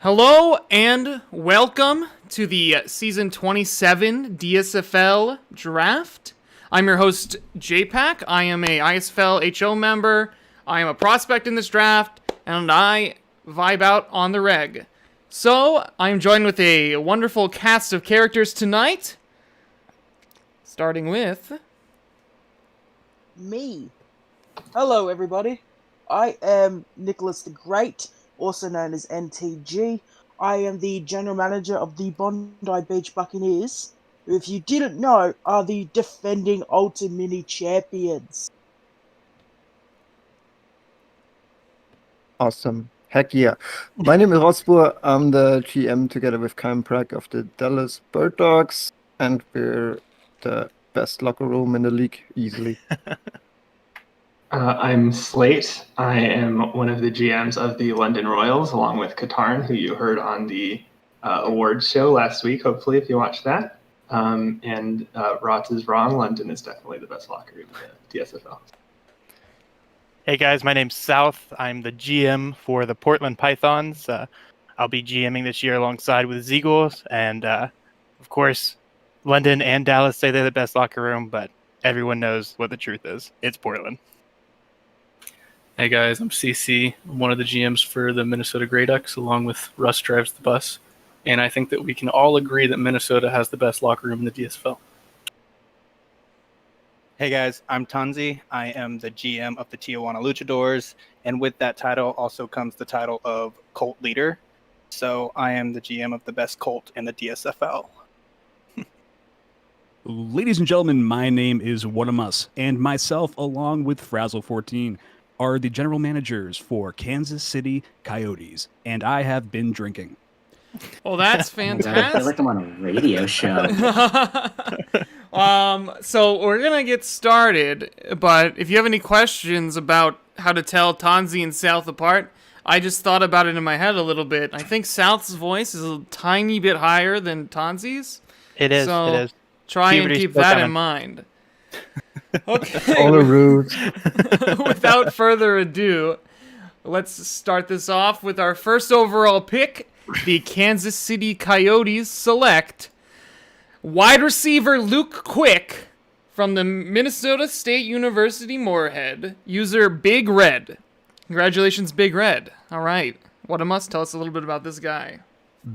Hello and welcome to the Season 27 DSFL Draft. I'm your host, JPack. I am a ISFL HO member. I am a prospect in this draft, and I vibe out on the reg. So, I'm joined with a wonderful cast of characters tonight. Starting with... me. Hello, everybody. I am Nicholas the Great, also known as NTG. I am the general manager of the Bondi Beach Buccaneers, who, if you didn't know, are the defending Ultra Mini champions. Awesome. Heck yeah. My name is Rosbur. I'm the GM together with Kyle Prack of the Dallas Bird Dogs, and we're the best locker room in the league, easily. I'm Slate. I am one of the GMs of the London Royals, along with Katarn, who you heard on the awards show last week, hopefully, if you watched that. And Rot is wrong. London is definitely the best locker room in the DSFL. Hey guys, my name's South. I'm the GM for the Portland Pythons. I'll be GMing this year alongside with Zeagles, and of course, London and Dallas say they're the best locker room, but everyone knows what the truth is. It's Portland. Hey guys, I'm CC. I'm one of the GMs for the Minnesota Grey Ducks, along with Russ drives the bus. And I think that we can all agree that Minnesota has the best locker room in the DSFL. Hey guys, I'm Tanzi. I am the GM of the Tijuana Luchadors, and with that title also comes the title of Cult Leader. So I am the GM of the best cult in the DSFL. Ladies and gentlemen, my name is One of Us, and myself, along with Frazzle14, are the general managers for Kansas City Coyotes, and I have been drinking. Oh, that's fantastic. I feel like I'm on a radio show. So we're gonna get started, but if you have any questions about how to tell Tanzi and South apart, I just thought about it in my head a little bit. I think South's voice is a tiny bit higher than Tanzi's. It is. Try and Puberty's keep still that coming. in mind. Okay. All the rules. Without further ado, let's start this off with our first overall pick. The Kansas City Coyotes select wide receiver Luke Quick from the Minnesota State University Moorhead, user Big Red. Congratulations, Big Red. All right. What a must. Tell us a little bit about this guy.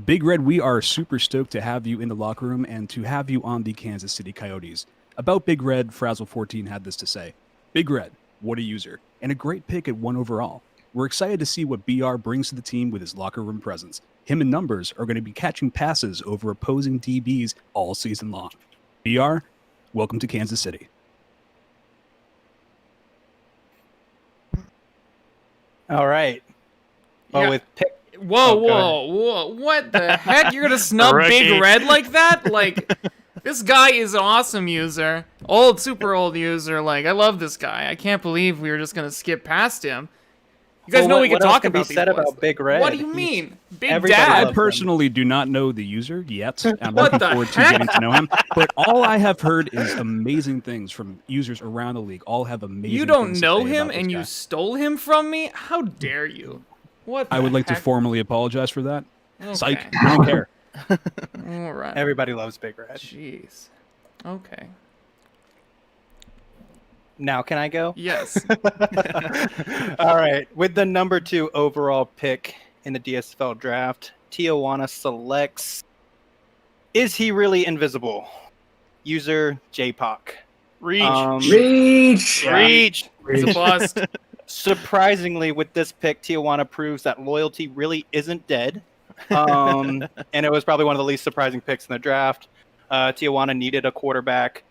Big Red, we are super stoked to have you in the locker room and to have you on the Kansas City Coyotes. About Big Red, Frazzle14 had this to say. Big Red, what a user, and a great pick at 1 overall. We're excited to see what BR brings to the team with his locker room presence. Him and Numbers are going to be catching passes over opposing DBs all season long. BR, welcome to Kansas City. All right. Well, Yeah. with pick. Whoa. What the heck? You're going to snub Big Red like that? Like, this guy is an awesome user. Super old user. Like, I love this guy. I can't believe we were just going to skip past him. You guys know we can talk about these said boys. about Big Red. What do you mean? Big everybody Dad? I loves personally do not know the user yet. I'm What looking the forward to heck? getting to know him. But all I have heard is amazing things from users around the league. All have amazing You don't things to know say him about this and you guy. stole him from me? How dare you? What the I would like to heck? formally apologize for that. Okay. Psych, I don't care. All right. Everybody loves Big Red. Jeez. Okay. Now can I go? Yes. All right. With the number 2 overall pick in the DSFL draft, Tijuana selects, is he really invisible? User JPOC. Reach. Reach! He's a bust. Surprisingly, with this pick, Tijuana proves that loyalty really isn't dead. And it was probably one of the least surprising picks in the draft. Tijuana needed a quarterback.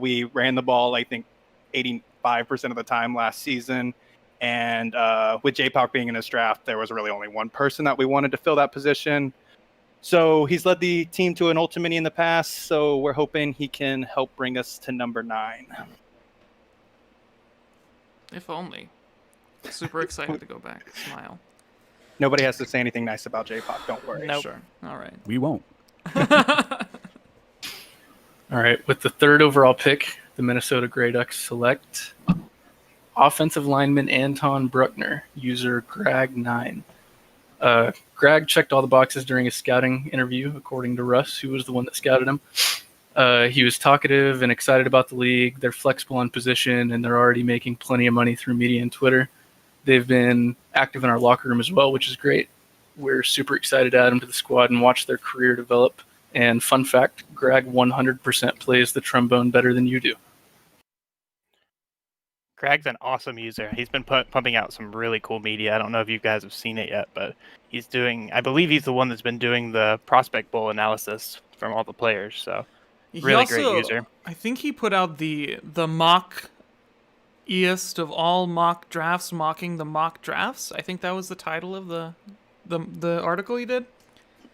We ran the ball, I think, 85% of the time last season. And with J-Poc being in his draft, there was really only one person that we wanted to fill that position. So he's led the team to an Ultimate in the past, so we're hoping he can help bring us to number 9. If only. Super excited to go back. Smile. Nobody has to say anything nice about J-Poc, don't worry. Nope. Sure. All right. We won't. All right, with the 3rd overall pick, the Minnesota Grey Ducks select offensive lineman Anton Bruckner, user Grag9. Greg checked all the boxes during his scouting interview, according to Russ, who was the one that scouted him. He was talkative and excited about the league. They're flexible on position, and they're already making plenty of money through media and Twitter. They've been active in our locker room as well, which is great. We're super excited to add them to the squad and watch their career develop. And fun fact, Greg 100% plays the trombone better than you do. Greg's an awesome user. He's been pumping out some really cool media. I don't know if you guys have seen it yet, but he's doing, I believe he's the one that's been doing the Prospect Bowl analysis from all the players. So really great user. I think he put out the mock-iest of all mock drafts, mocking the mock drafts. I think that was the title of the article he did.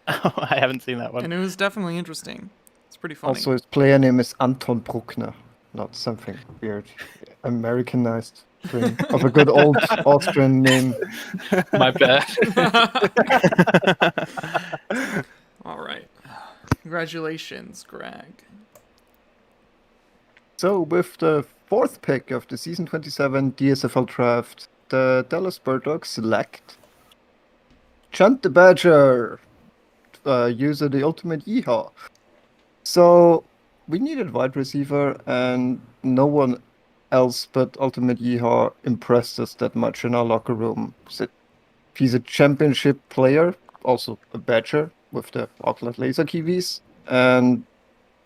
Oh, I haven't seen that one. And it was definitely interesting. It's pretty funny. Also, his player name is Anton Bruckner, not something weird, Americanized thing of a good old Austrian name. My bad. All right. Congratulations, Greg. So, with the 4th pick of the Season 27 DSFL Draft, the Dallas Birddogs select Chunt the Badger, user the Ultimate Yeehaw. So, we needed wide receiver, and no one else but Ultimate Yeehaw impressed us that much in our locker room. He's a championship player, also a Badger with the Auckland Laser Kiwis, and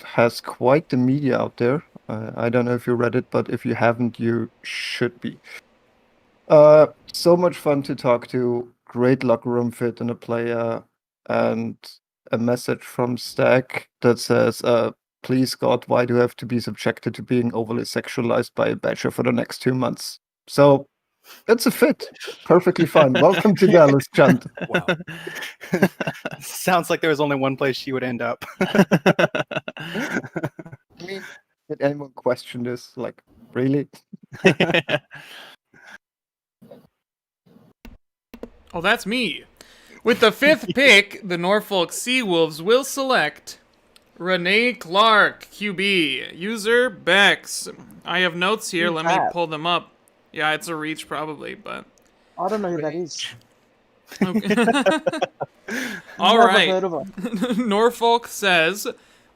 has quite the media out there. I don't know if you read it, but if you haven't, you should be. So much fun to talk to, great locker room fit in a player, and a message from Stack that says, please God, why do I have to be subjected to being overly sexualized by a Badger for the next 2 months? So it's a fit. Perfectly fine. Welcome to Dallas, Chunt. Wow. Sounds like there was only one place she would end up. I mean, did anyone question this? Like, really? Oh, that's me. With the 5th pick, the Norfolk Seawolves will select Renee Clark, QB, user Bex. I have notes here. Let me pull them up. Yeah, it's a reach probably, but I don't know who that is. okay. All Never right. heard of her. Norfolk says,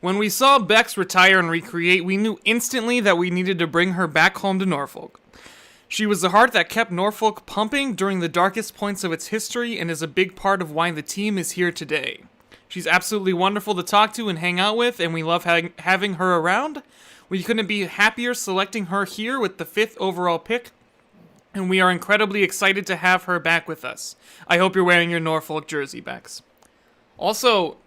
when we saw Bex retire and recreate, we knew instantly that we needed to bring her back home to Norfolk. She was the heart that kept Norfolk pumping during the darkest points of its history and is a big part of why the team is here today. She's absolutely wonderful to talk to and hang out with, and we love having her around. We couldn't be happier selecting her here with the 5th overall pick, and we are incredibly excited to have her back with us. I hope you're wearing your Norfolk jersey, Bex. Also,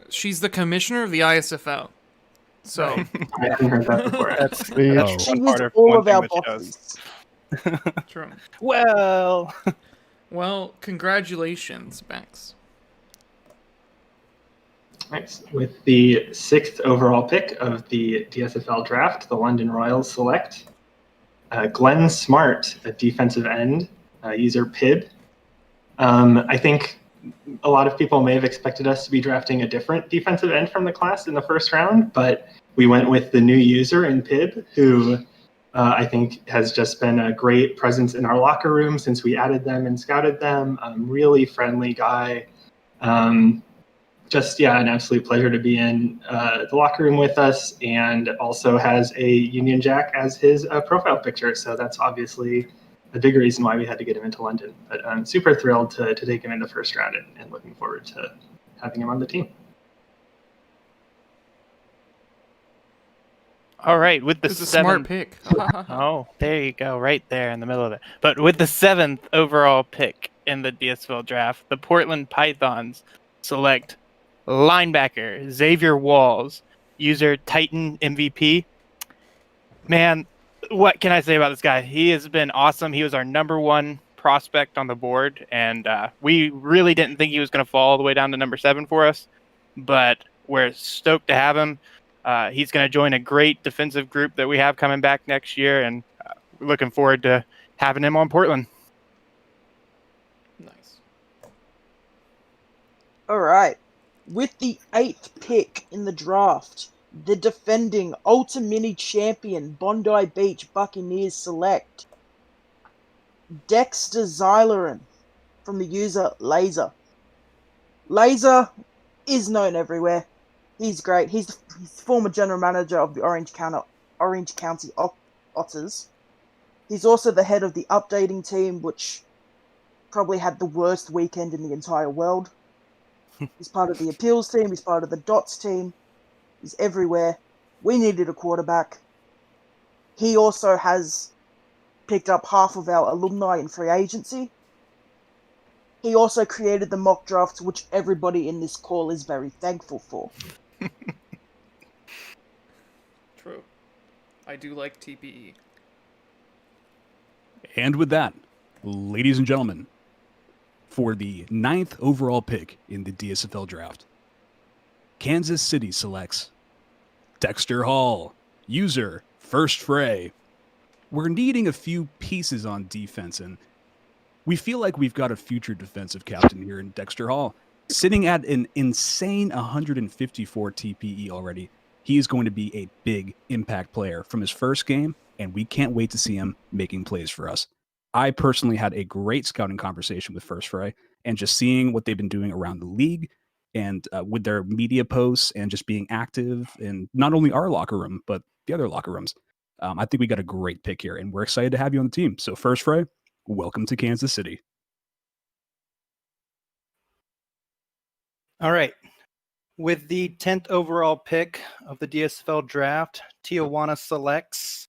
she's the commissioner of the ISFL. So I haven't heard that before. That's She one part was of all one of thing our that she does. bosses. true. Well, Well, congratulations, Bex. Nice. With the 6th overall pick of the DSFL draft, the London Royals select Glenn Smart, a defensive end, user Pib. I think a lot of people may have expected us to be drafting a different defensive end from the class in the 1st round, but we went with the new user in Pib, who I think has just been a great presence in our locker room since we added them and scouted them. Really friendly guy. Just, an absolute pleasure to be in the locker room with us, and also has a Union Jack as his profile picture. So that's obviously a big reason why we had to get him into London. But I'm super thrilled to take him in the 1st round and looking forward to having him on the team. All right, with the It's a 7th smart pick. Oh, there you go, right there in the middle of it. But with the 7th overall pick in the DSFL draft, the Portland Pythons select linebacker Xavier Walls, user Titan MVP. Man, what can I say about this guy? He has been awesome. He was our number 1 prospect on the board, and we really didn't think he was going to fall all the way down to number 7 for us, but we're stoked to have him. He's going to join a great defensive group that we have coming back next year, and we're looking forward to having him on Portland. Nice. All right. With the 8th pick in the draft, the defending Ultimini champion Bondi Beach Buccaneers select Dexter Zylerin from the user Laser. Laser is known everywhere. He's great. He's former general manager of the Orange County Otters. He's also the head of the updating team, which probably had the worst weekend in the entire world. He's part of the appeals team. He's part of the dots team. He's everywhere. We needed a quarterback. He also has picked up half of our alumni in free agency. He also created the mock drafts, which everybody in this call is very thankful for. True. I do like TPE. And with that, ladies and gentlemen, for the 9th overall pick in the DSFL draft, Kansas City selects Dexter Hall, user First Fray. We're needing a few pieces on defense, and we feel like we've got a future defensive captain here in Dexter Hall. Sitting at an insane 154 TPE already, he is going to be a big impact player from his first game, and we can't wait to see him making plays for us. I personally had a great scouting conversation with First Fray, and just seeing what they've been doing around the league and with their media posts and just being active in not only our locker room, but the other locker rooms. I think we got a great pick here, and we're excited to have you on the team. So First Fray, welcome to Kansas City. All right. With the 10th overall pick of the DSFL draft, Tijuana selects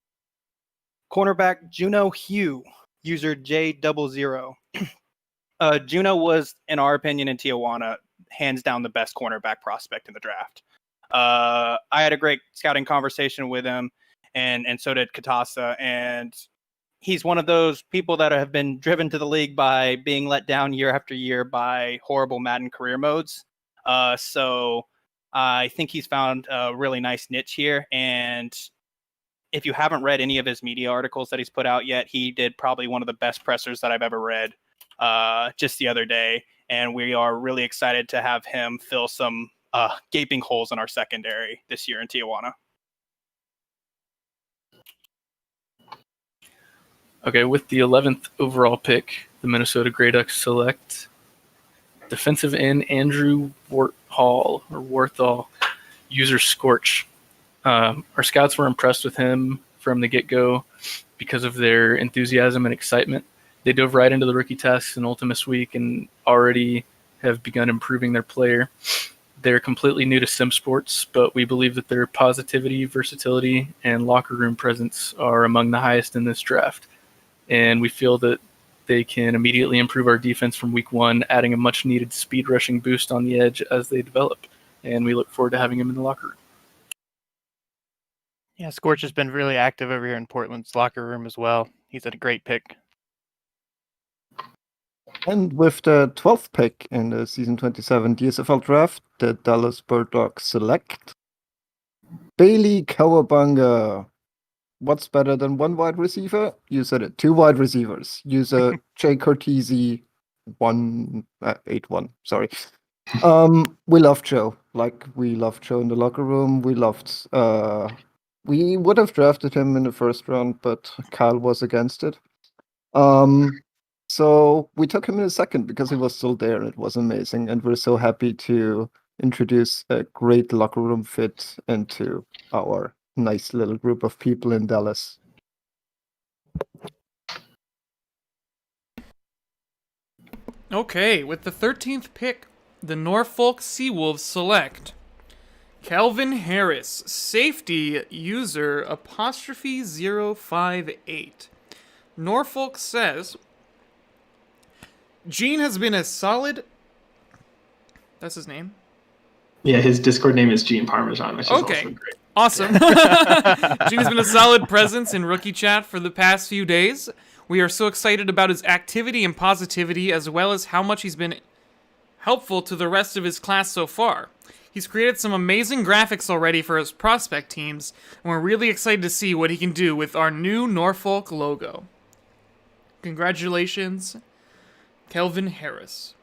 cornerback Juno Hugh, user J00. Juno was, in our opinion, in Tijuana, hands down the best cornerback prospect in the draft. I had a great scouting conversation with him, and so did Katasa. And he's one of those people that have been driven to the league by being let down year after year by horrible Madden career modes. So I think he's found a really nice niche here. And if you haven't read any of his media articles that he's put out yet, he did probably one of the best pressers that I've ever read just the other day. And we are really excited to have him fill some gaping holes in our secondary this year in Tijuana. Okay, with the 11th overall pick, the Minnesota Grey Ducks select defensive end Andrew Worthall, user Scorch. Our scouts were impressed with him from the get-go because of their enthusiasm and excitement. They dove right into the rookie tasks in Ultimus Week and already have begun improving their player. They're completely new to sim sports, but we believe that their positivity, versatility, and locker room presence are among the highest in this draft. And we feel that they can immediately improve our defense from week one, adding a much-needed speed rushing boost on the edge as they develop. And we look forward to having him in the locker room. Yeah, Scorch has been really active over here in Portland's locker room as well. He's a great pick. And with the 12th pick in the Season 27 DSFL Draft, the Dallas Bird Dogs select Bailey Cowabunga. What's better than one wide receiver? You said it. 2 wide receivers. User J Cortese 181. Sorry. We love Joe. Like, we loved Joe in the locker room. We loved. We would have drafted him in the first round, but Kyle was against it. So we took him in the second because he was still there. It was amazing, and we're so happy to introduce a great locker room fit into our nice little group of people in Dallas. Okay, with the 13th pick, the Norfolk Seawolves select Calvin Harris, safety user '058. Norfolk says, Gene has been a solid... That's his name? Yeah, his Discord name is Gene Parmesan, which is also great. Awesome. Gene has been a solid presence in rookie chat for the past few days. We are so excited about his activity and positivity, as well as how much he's been helpful to the rest of his class so far. He's created some amazing graphics already for his prospect teams, and we're really excited to see what he can do with our new Norfolk logo. Congratulations, Kelvin Harris.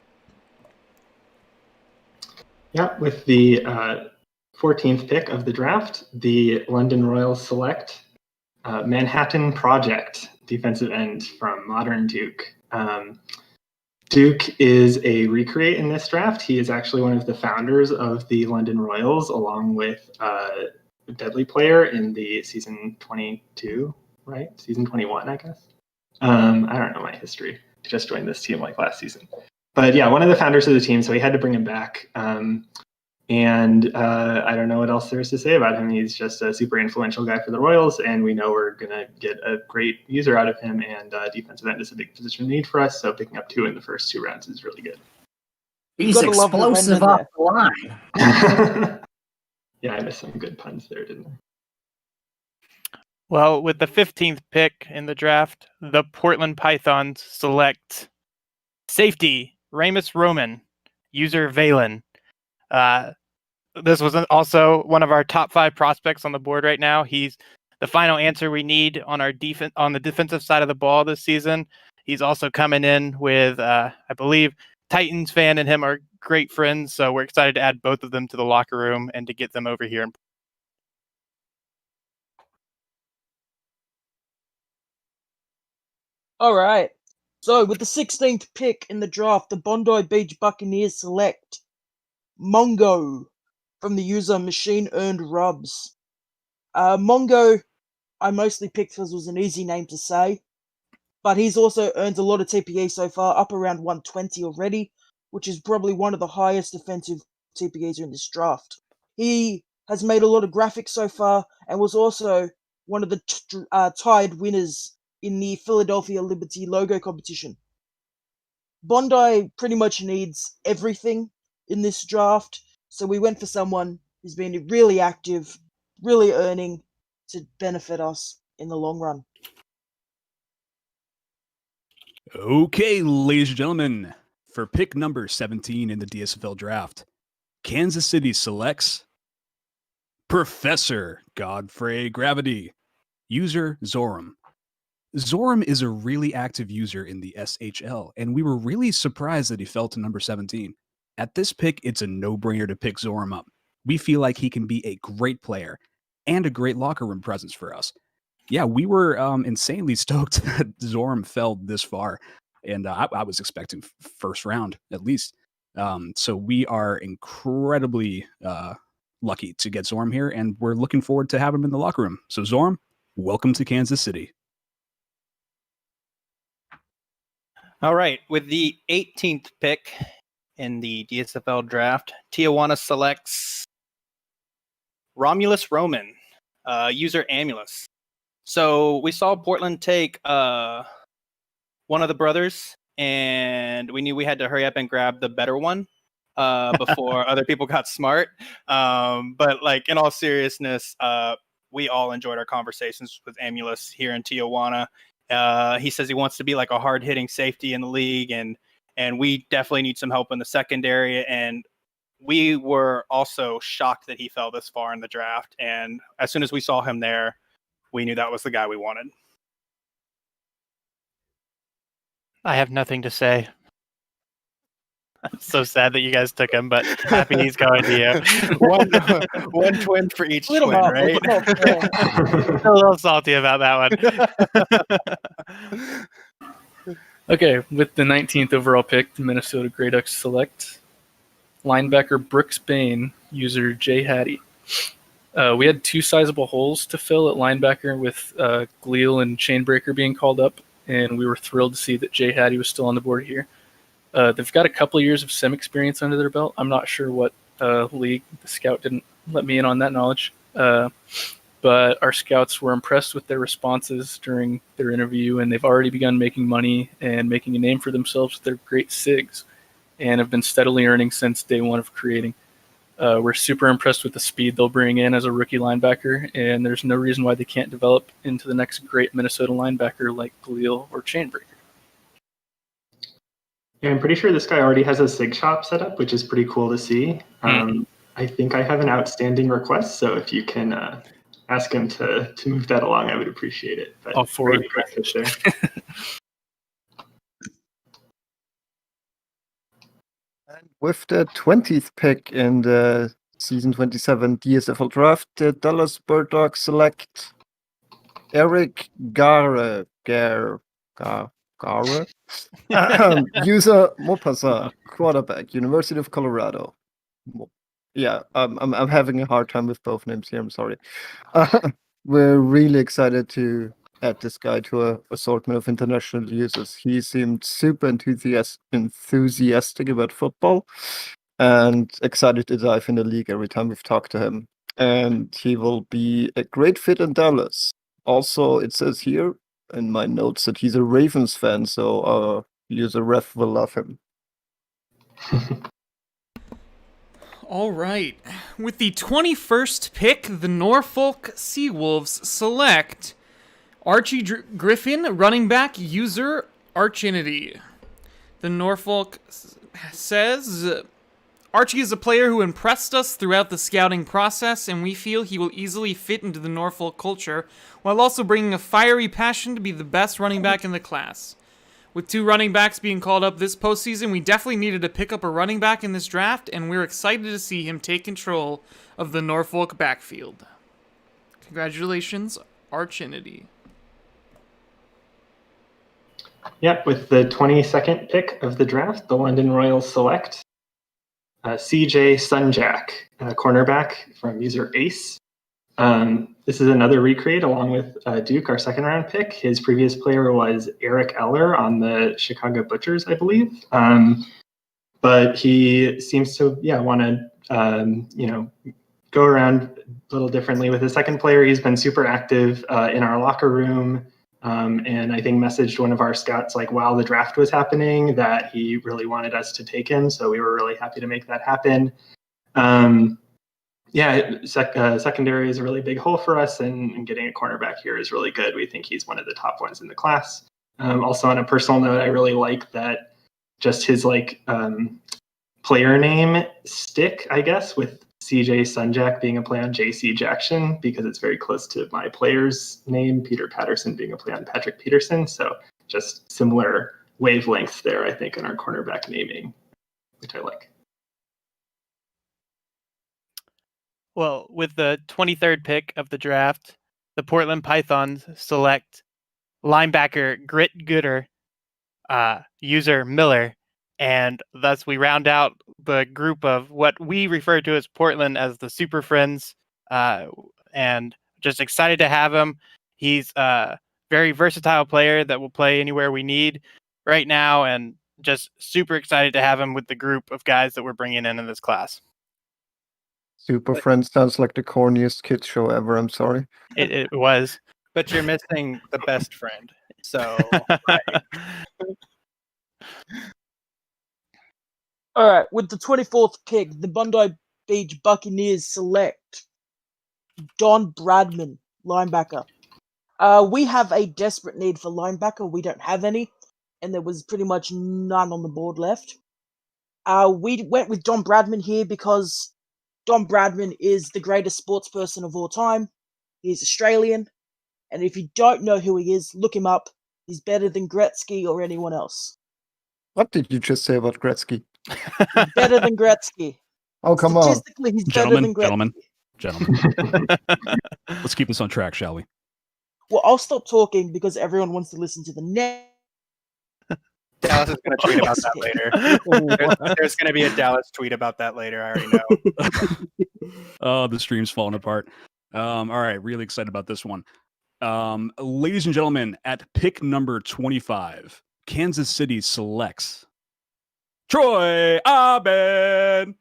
Yeah, with the 14th pick of the draft, the London Royals select Manhattan Project, defensive end from Modern Duke. Duke is a recreate in this draft. He is actually one of the founders of the London Royals, along with a Deadly player in the season 22, right? Season 21, I guess. I don't know my history. I just joined this team like last season. But yeah, one of the founders of the team, so we had to bring him back. And I don't know what else there is to say about him. He's just a super influential guy for the Royals, and we know we're going to get a great user out of him, and defensive end is a big position of need for us, so picking up 2 in the first 2 rounds is really good. He's gotta love the explosive London off the line. Yeah, I missed some good puns there, didn't I? Well, with the 15th pick in the draft, the Portland Pythons select safety Ramus Roman, user Valen. This was also one of our top 5 prospects on the board right now. He's the final answer we need on our on the defensive side of the ball this season. He's also coming in with, I believe, Titans fan and him are great friends, so we're excited to add both of them to the locker room and to get them over here. All right. So, with the 16th pick in the draft, the Bondi Beach Buccaneers select Mongo from the user Machine Earned Rubs. Mongo, I mostly picked because it was an easy name to say, but he's also earned a lot of TPE so far, up around 120 already, which is probably one of the highest defensive TPEs in this draft. He has made a lot of graphics so far and was also one of the tied winners in the Philadelphia Liberty logo competition. Bondi pretty much needs everything in this draft, so we went for someone who's been really active, really earning to benefit us in the long run. Okay, ladies and gentlemen, for pick number 17 in the DSFL draft, Kansas City selects Professor Godfrey Gravity, user Zoram. Zoram is a really active user in the SHL, and we were really surprised that he fell to number 17. At this pick, it's a no-brainer to pick Zoram up. We feel like he can be a great player and a great locker room presence for us. Yeah, we were insanely stoked that Zoram fell this far, and I was expecting first round at least. So we are incredibly lucky to get Zoram here, and we're looking forward to having him in the locker room. So Zoram, welcome to Kansas City. All right, with the 18th pick in the DSFL draft, Tijuana selects Romulus Roman, user Amulus. So we saw Portland take one of the brothers, and we knew we had to hurry up and grab the better one before other people got smart. But like in all seriousness, we all enjoyed our conversations with Amulus here in Tijuana. He says he wants to be like a hard-hitting safety in the league, and we definitely need some help in the secondary. And we were also shocked that he fell this far in the draft. And as soon as we saw him there, we knew that was the guy we wanted. I have nothing to say. I'm so sad that you guys took him, but happy he's going to you. One twin for each Little twin, bit, right? A little salty about that one. Okay, with the 19th overall pick, the Minnesota Grey Ducks select linebacker Brooks Bain, user Jay Hattie. We had 2 sizable holes to fill at linebacker with Gleal and Chainbreaker being called up, and we were thrilled to see that Jay Hattie was still on the board here. They've got a couple of years of sim experience under their belt. I'm not sure what league. The scout didn't let me in on that knowledge. But our scouts were impressed with their responses during their interview, and they've already begun making money and making a name for themselves with their great SIGs, and have been steadily earning since day one of creating. We're super impressed with the speed they'll bring in as a rookie linebacker, and there's no reason why they can't develop into the next great Minnesota linebacker like Gleal or Chainbreaker. Yeah, I'm pretty sure this guy already has a SIG shop set up, which is pretty cool to see. I think I have an outstanding request, so if you can ask him to move that along, I would appreciate it. But I'll forward great practice there. And with the 20th pick in the season 27 DSFL draft, the Dallas Bird Dogs select Eric Garre, Gara. User Mopasa, quarterback, University of Colorado. Yeah, I'm having a hard time with both names here. I'm sorry. We're really excited to add this guy to a assortment of international users. He seemed super enthusiastic about football and excited to dive in the league every time we've talked to him. And he will be a great fit in Dallas. Also, it says here in my notes that he's a Ravens fan, so our user Ref will love him. All right. With the 21st pick, the Norfolk Seawolves select Archie Griffin, running back, user Archinity. The Norfolk says, Archie is a player who impressed us throughout the scouting process, and we feel he will easily fit into the Norfolk culture, while also bringing a fiery passion to be the best running back in the class. With 2 running backs being called up this postseason, we definitely needed to pick up a running back in this draft, and we're excited to see him take control of the Norfolk backfield. Congratulations, Archinity. Yep, with the 22nd pick of the draft, the London Royals select CJ Sunjack, cornerback from user Ace. This is another recreate along with Duke, our second round pick. His previous player was Eric Eller on the Chicago Butchers, I believe. But he seems to, want to, go around a little differently with his second player. He's been super active in our locker room. And I think messaged one of our scouts while the draft was happening that he really wanted us to take him. So we were really happy to make that happen. Secondary is a really big hole for us, and getting a cornerback here is really good. We think he's one of the top ones in the class. Also, on a personal note, I really like that just his player name stick, I guess, with CJ Sunjack being a play on JC Jackson, because it's very close to my player's name, Peter Patterson being a play on Patrick Peterson. So just similar wavelengths there, I think, in our cornerback naming, which I like. Well, with the 23rd pick of the draft, the Portland Pythons select linebacker Grit Gooder, user Miller, and thus we round out the group of what we refer to as Portland as the Super Friends, and just excited to have him. He's a very versatile player that will play anywhere we need right now, and just super excited to have him with the group of guys that we're bringing in this class. Super Friends sounds like the corniest kids show ever. I'm sorry. It was. But you're missing the best friend. So, All right, with the 24th pick, the Bondi Beach Buccaneers select Don Bradman, linebacker. We have a desperate need for linebacker. We don't have any, and there was pretty much none on the board left. We went with Don Bradman here because Don Bradman is the greatest sports person of all time. He's Australian, and if you don't know who he is, look him up. He's better than Gretzky or anyone else. What did you just say about Gretzky? He's better than Gretzky. Oh, come on. Statistically, he's better than Gretzky. Gentlemen. Let's keep this on track, shall we? Well, I'll stop talking because everyone wants to listen to the next. Dallas is going to tweet about that later. There's going to be a Dallas tweet about that later. I already know. Oh, the stream's falling apart. All right, really excited about this one. Ladies and gentlemen, at pick number 25, Kansas City selects Troy Abed.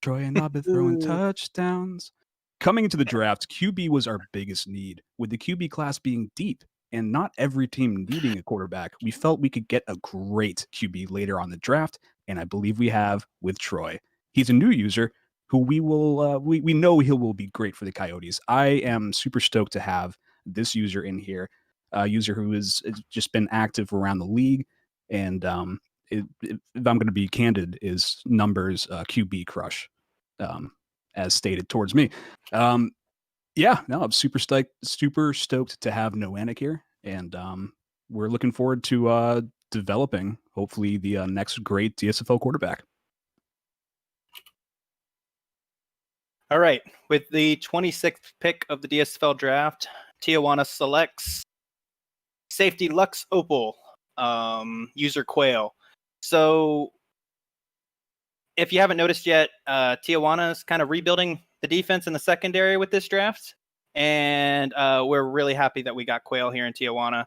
Troy and Abed throwing touchdowns. Coming into the draft, QB was our biggest need, with the QB class being deep and not every team needing a quarterback. We felt we could get a great QB later on the draft, and I believe we have with Troy. He's a new user who we know he will be great for the Coyotes. I am super stoked to have this user in here, a user who has just been active around the league, and if I'm going to be candid, is numbers QB crush, as stated towards me. I'm super stoked to have Noanik here, and we're looking forward to developing hopefully the next great DSFL quarterback. All right, with the 26th pick of the DSFL draft, Tijuana selects safety Lux Opal, user Quail. So if you haven't noticed yet, Tijuana's kind of rebuilding the defense in the secondary with this draft. And we're really happy that we got Quail here in Tijuana.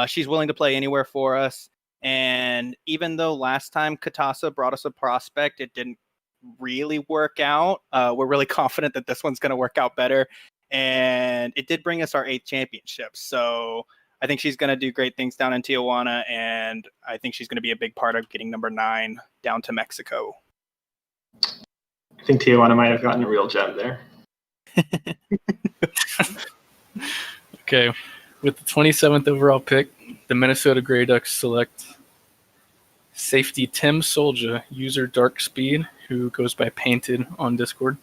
She's willing to play anywhere for us. And even though last time Katasa brought us a prospect, it didn't really work out. We're really confident that this one's going to work out better. And it did bring us our 8th championship. So I think she's going to do great things down in Tijuana. And I think she's going to be a big part of getting number 9 down to Mexico. I think Tijuana might have gotten a real gem there. Okay, with the 27th overall pick, the Minnesota Grey Ducks select safety Tim Solja, user Dark Speed, who goes by Painted on Discord.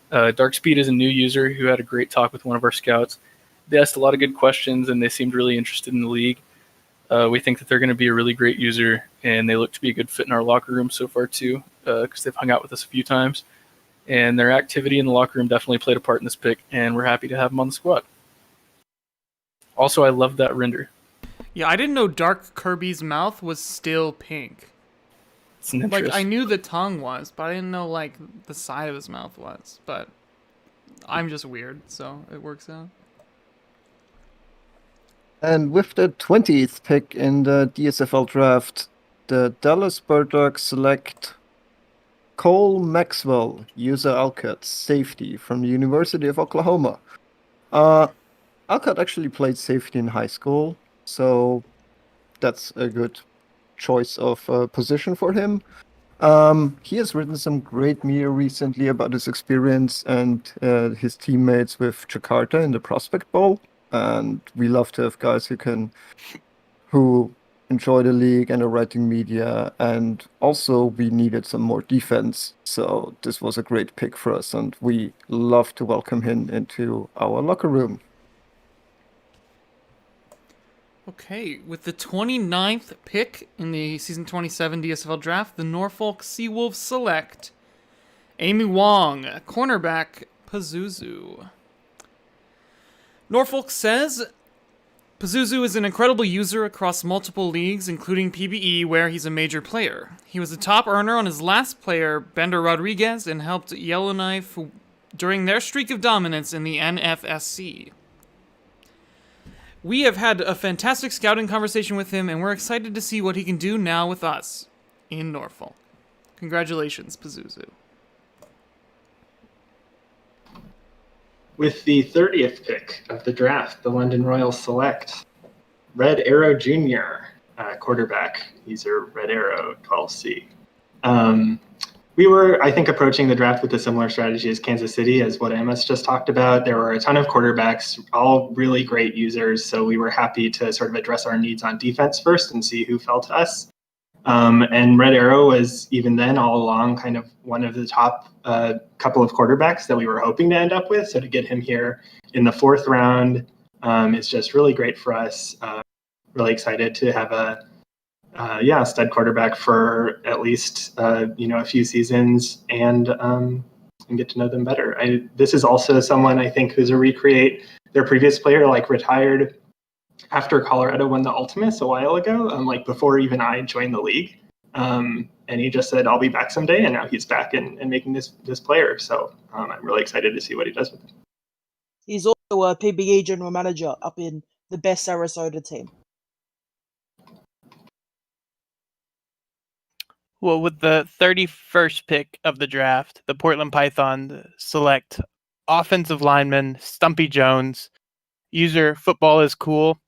Dark Speed is a new user who had a great talk with one of our scouts. They asked a lot of good questions, and they seemed really interested in the league. We think that they're going to be a really great user, and they look to be a good fit in our locker room so far, too, because they've hung out with us a few times. And their activity in the locker room definitely played a part in this pick, and we're happy to have them on the squad. Also, I love that render. Yeah, I didn't know Dark Kirby's mouth was still pink. It's an interest. Like, I knew the tongue was, but I didn't know, like, the side of his mouth was. But I'm just weird, so it works out. And with the 20th pick in the DSFL draft, the Dallas Birddogs select Cole Maxwell, user Alcott, safety from the University of Oklahoma. Alcott actually played safety in high school, so that's a good choice of position for him. He has written some great media recently about his experience and his teammates with Jakarta in the Prospect Bowl, and we love to have guys who enjoy the league and are writing media, and also we needed some more defense, so this was a great pick for us, and we love to welcome him into our locker room. Okay, with the 29th pick in the Season 27 DSFL Draft, the Norfolk Seawolves select Amy Wong, cornerback, Pazuzu. Norfolk says, Pazuzu is an incredible user across multiple leagues, including PBE, where he's a major player. He was a top earner on his last player, Bender Rodriguez, and helped Yellowknife during their streak of dominance in the NFSC. We have had a fantastic scouting conversation with him, and we're excited to see what he can do now with us in Norfolk. Congratulations, Pazuzu. With the 30th pick of the draft, the London Royals select Red Arrow Jr., quarterback, user Red Arrow 12C. We were, I think, approaching the draft with a similar strategy as Kansas City, as what Amos just talked about. There were a ton of quarterbacks, all really great users, so we were happy to sort of address our needs on defense first and see who fell to us. And Red Arrow was, even then, all along, kind of one of the top couple of quarterbacks that we were hoping to end up with. So to get him here in the 4th round is just really great for us. Really excited to have a stud quarterback for at least a few seasons and get to know them better. This is also someone I think who's a recreate. Their previous player retired after Colorado won the Ultimates a while ago, before even I joined the league. And he just said, I'll be back someday. And now he's back and making this player. So I'm really excited to see what he does with it. He's also a PBE general manager up in the best Sarasota team. Well, with the 31st pick of the draft, the Portland Pythons select offensive lineman Stumpy Jones, user Football is Cool.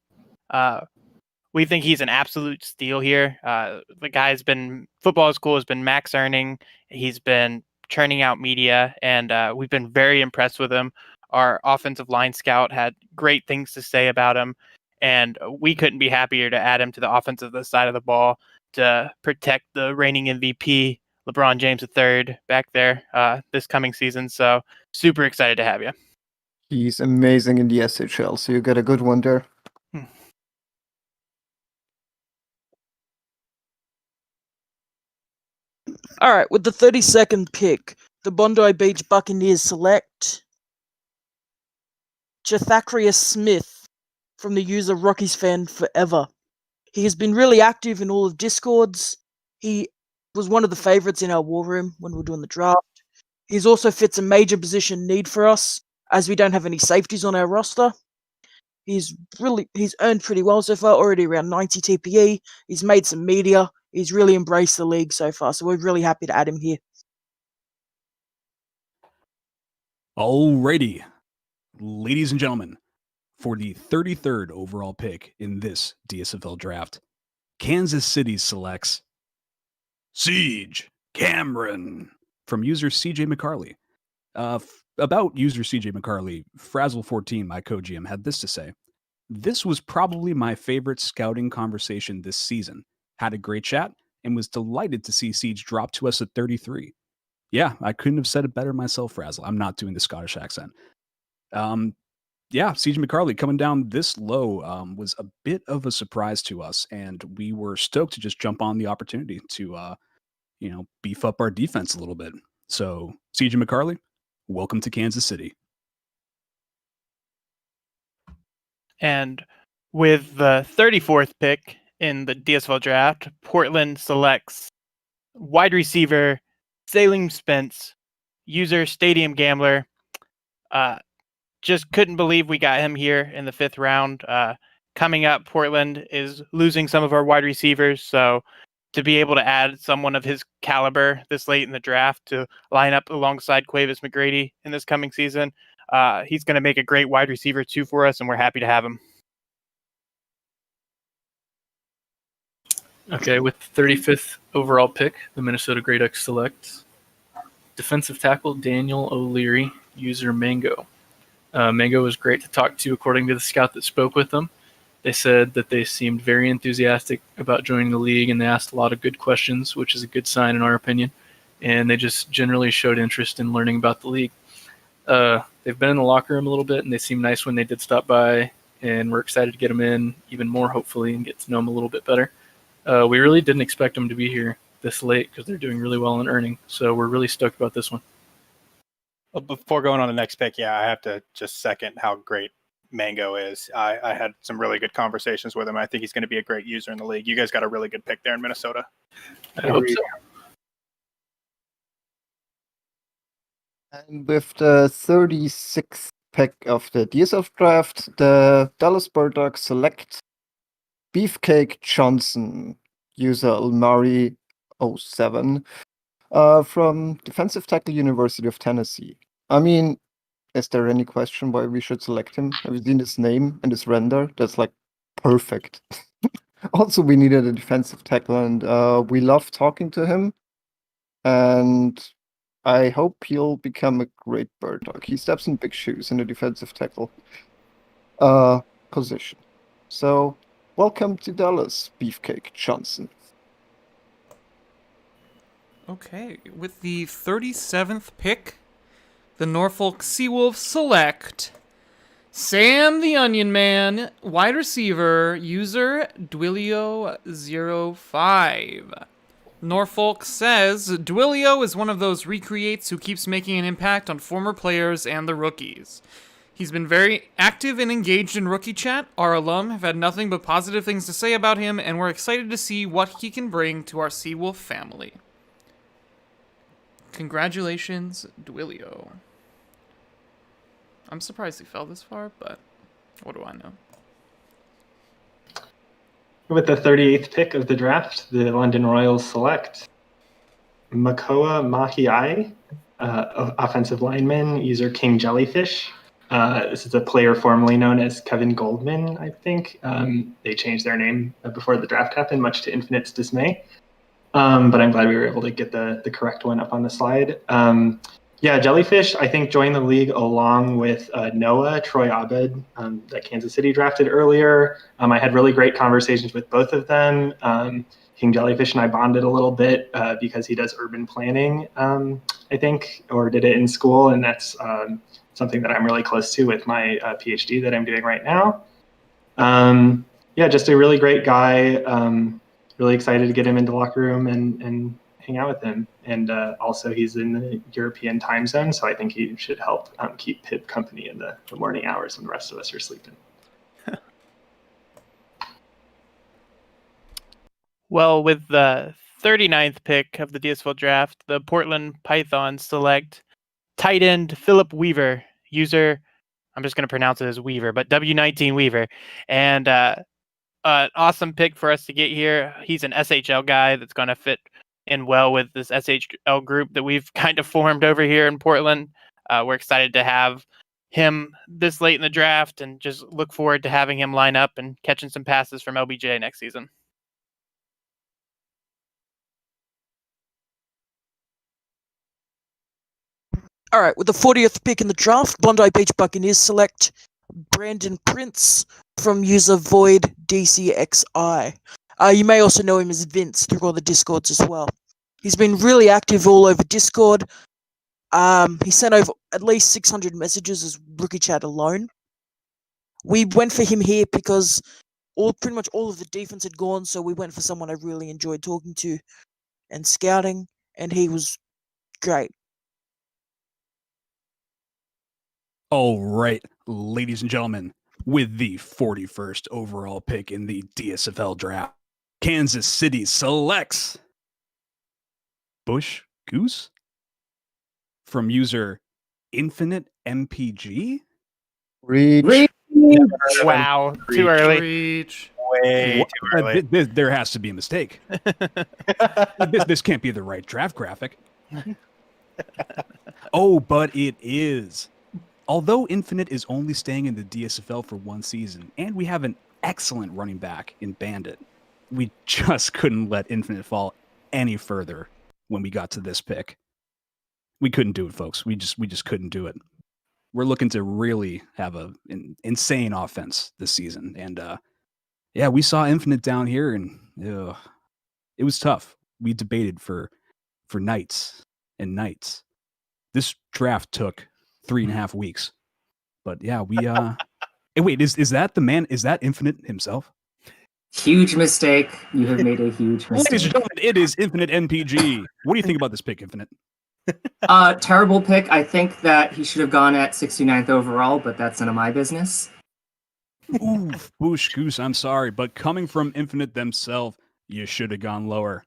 We think he's an absolute steal here. The guy's been, Football is Cool has been max earning. He's been churning out media, and we've been very impressed with him. Our offensive line scout had great things to say about him, and we couldn't be happier to add him to the offensive side of the ball to protect the reigning MVP, LeBron James III, back there this coming season. So super excited to have you. He's amazing in the SHL, so you got a good one there. All right, with the 32nd pick, the Bondi Beach Buccaneers select Jathacrius Smith from the user Rockies Fan Forever. He has been really active in all of Discords. He was one of the favorites in our war room when we were doing the draft. He's also fits a major position need for us, as we don't have any safeties on our roster. He's earned pretty well so far, already around 90 TPE. He's made some media. He's really embraced the league so far, so we're really happy to add him here. Alrighty, ladies and gentlemen, for the 33rd overall pick in this DSFL draft, Kansas City selects Siege Cameron from user CJ McCarley. About user CJ McCarley, Frazzle14, my co-GM, had this to say. This was probably my favorite scouting conversation this season. Had a great chat and was delighted to see Siege drop to us at 33. Yeah, I couldn't have said it better myself, Frazzle. I'm not doing the Scottish accent. Yeah, Siege McCarley coming down this low was a bit of a surprise to us, and we were stoked to just jump on the opportunity to, beef up our defense a little bit. So, Siege McCarley, welcome to Kansas City. And with the 34th pick in the DSFL draft, Portland selects wide receiver Salem Spence, user Stadium Gambler. Just couldn't believe we got him here in the 5th round. Coming up, Portland is losing some of our wide receivers, so to be able to add someone of his caliber this late in the draft to line up alongside Quavis McGrady in this coming season, he's going to make a great wide receiver too for us, and we're happy to have him. Okay, with the 35th overall pick, the Minnesota Great Ducks selects defensive tackle Daniel O'Leary, user Mango. Mango was great to talk to, according to the scout that spoke with them. They said that they seemed very enthusiastic about joining the league, and they asked a lot of good questions, which is a good sign in our opinion. And they just generally showed interest in learning about the league. They've been in the locker room a little bit, and they seemed nice when they did stop by, and we're excited to get them in even more, hopefully, and get to know them a little bit better. We really didn't expect them to be here this late because they're doing really well in earning, so we're really stoked about this one. Well, before going on the next pick, I have to just second how great Mango is. I had some really good conversations with him. I think he's going to be a great user in the league. You guys got a really good pick there in Minnesota. I hope so. And with the 36th pick of the DSF draft, the Dallas Bulldogs select Beefcake Johnson, user Almari07, from Defensive Tackle University of Tennessee. I mean, is there any question why we should select him? Have you seen his name and his render? That's like perfect. Also, we needed a defensive tackle, and we love talking to him. And I hope he'll become a great bird dog. He steps in big shoes in the defensive tackle position. So, welcome to Dallas, Beefcake Johnson. Okay, with the 37th pick, the Norfolk Seawolves select Sam the Onion Man, wide receiver, user Duilio05. Norfolk says Duilio is one of those recreates who keeps making an impact on former players and the rookies. He's been very active and engaged in rookie chat. Our alum have had nothing but positive things to say about him, and we're excited to see what he can bring to our Seawolf family. Congratulations, Duilio. I'm surprised he fell this far, but what do I know? With the 38th pick of the draft, the London Royals select Makoa Mahiai, offensive lineman, user King Jellyfish. This is a player formerly known as Kevin Goldman, I think. They changed their name before the draft happened, much to Infinite's dismay. But I'm glad we were able to get the correct one up on the slide. Jellyfish, I think, joined the league along with Noah, Troy Abed, that Kansas City drafted earlier. I had really great conversations with both of them. King Jellyfish and I bonded a little bit because he does urban planning, I think, or did it in school, and that's something that I'm really close to with my PhD that I'm doing right now. Just a really great guy. Really excited to get him into the locker room and hang out with him. And also he's in the European time zone, so I think he should help keep Pip company in the morning hours when the rest of us are sleeping. Well, with the 39th pick of the DSFL draft, the Portland Pythons select tight end Philip Weaver, user, I'm just going to pronounce it as Weaver, but W19 Weaver. And an awesome pick for us to get here. He's an SHL guy that's going to fit in well with this SHL group that we've kind of formed over here in Portland. We're excited to have him this late in the draft and just look forward to having him line up and catching some passes from LBJ next season. All right, with the 40th pick in the draft, Bondi Beach Buccaneers select Brandon Prince from user Void DCXI. You may also know him as Vince through all the Discords as well. He's been really active all over Discord. He sent over at least 600 messages as Rookie Chat alone. We went for him here because pretty much all of the defense had gone, so we went for someone I really enjoyed talking to and scouting, and he was great. All right, ladies and gentlemen, with the 41st overall pick in the DSFL draft, Kansas City selects Bush Goose from user Infinite MPG. Reach. Wow, too early. Reach. Way too early. There has to be a mistake. This can't be the right draft graphic. Oh, but it is. Although Infinite is only staying in the DSFL for one season, and we have an excellent running back in Bandit, we just couldn't let Infinite fall any further when we got to this pick. We couldn't do it, folks. We just couldn't do it. We're looking to really have an insane offense this season. And yeah, we saw Infinite down here, and it was tough. We debated for nights and nights. This draft took 3.5 weeks. But yeah, we hey, wait, is that the man? Is that Infinite himself? Huge mistake. You have made a huge Ladies and mistake. gentlemen, it is Infinite MPG. What do you think about this pick, Infinite? Terrible pick. I think that he should have gone at 69th overall, but that's none of my business. Ooh, Boosh Goose, I'm sorry, but coming from Infinite themselves, you should have gone lower.